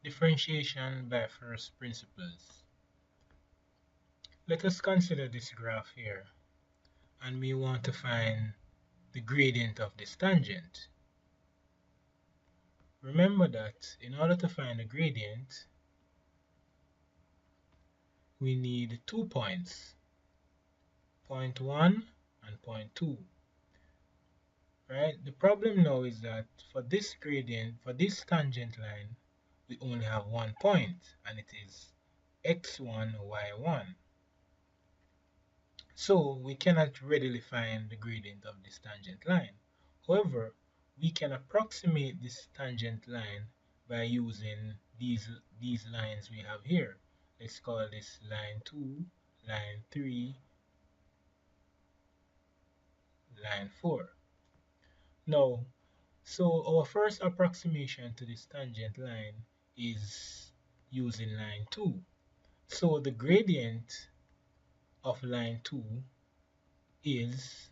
Differentiation by first principles. Let us consider this graph here, and we want to find the gradient of this tangent. Remember that in order to find the gradient, we need 2 points, point 1 and point 2. Right? The problem now is that for this gradient, for this tangent line, we only have 1 point, and it is x1, y1. So we cannot readily find the gradient of this tangent line. However, we can approximate this tangent line by using these lines we have here. Let's call this line 2, line 3, line 4. Now, so our first approximation to this tangent line is using line 2. So the gradient of line 2 is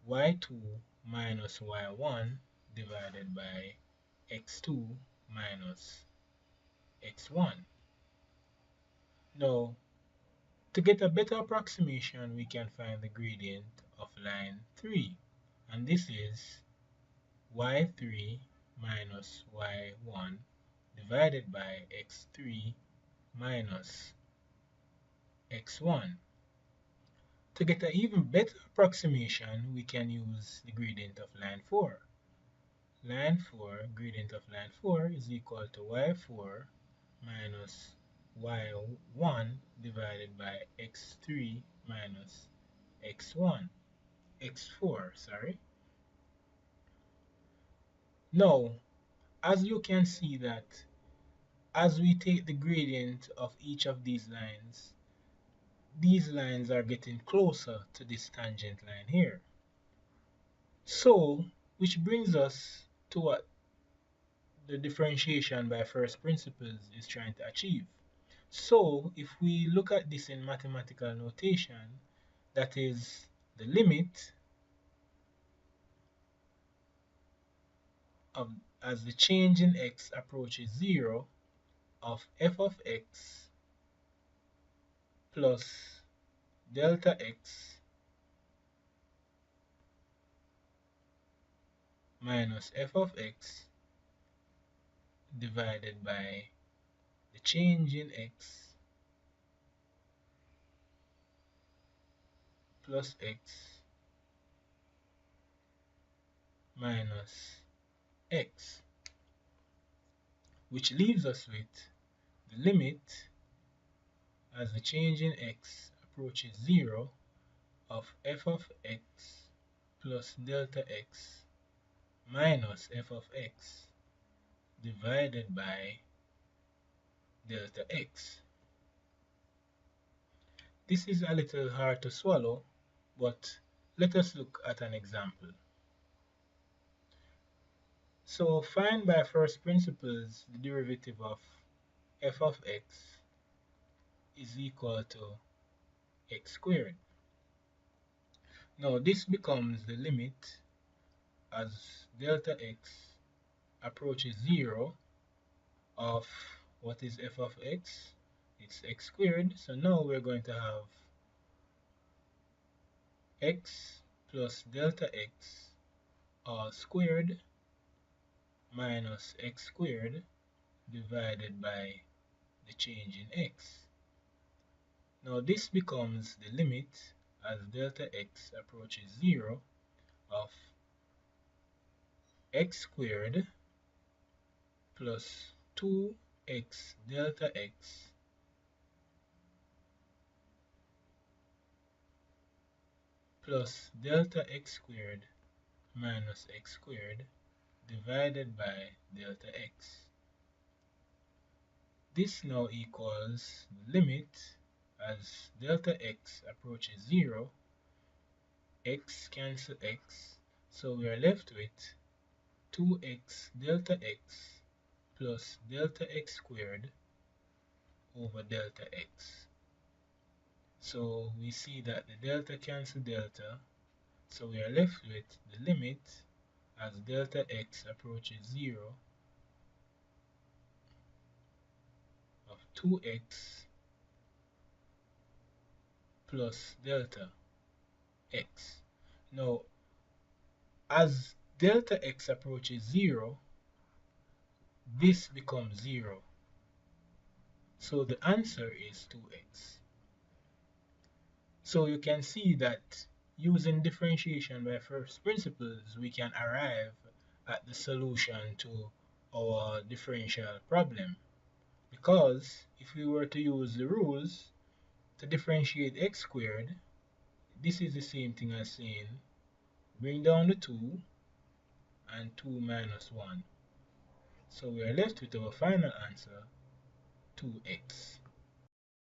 y2 minus y1 divided by x2 minus x1. Now, to get a better approximation, we can find the gradient of line 3, and this is y3 minus y1 divided by x3 minus x1. To get an even better approximation, we can use the gradient of line 4. Line 4, gradient of line 4 is equal to y4 minus y1 divided by x3 minus x4, sorry. Now, as you can see that as we take the gradient of each of these lines are getting closer to this tangent line here. So, which brings us to what the differentiation by first principles is trying to achieve. So, if we look at this in mathematical notation, that is the limit of as the change in x approaches 0 of f of x plus delta x minus f of x divided by the change in x plus x minus x, which leaves us with the limit as the change in x approaches 0 of f of x plus delta x minus f of x divided by delta x. This is a little hard to swallow, but let us look at an example. So find by first principles the derivative of f of x is equal to x squared. Now this becomes the limit as delta x approaches 0 of what is f of x? It's x squared. So now we're going to have x plus delta x all squared minus x squared divided by the change in x. Now this becomes the limit as delta x approaches 0 of x squared plus 2x delta x plus delta x squared minus x squared divided by delta x. This now equals the limit as delta x approaches 0, x cancel x, so we are left with 2x delta x plus delta x squared over delta x. So we see that the delta cancel delta, so we are left with the limit as delta x approaches 0 2x plus delta x. Now, as delta x approaches 0, this becomes 0. So the answer is 2x. So you can see that using differentiation by first principles, we can arrive at the solution to our differential problem. Because if we were to use the rules to differentiate x squared, this is the same thing as saying bring down the 2 and 2 minus 1. So we are left with our final answer, 2x.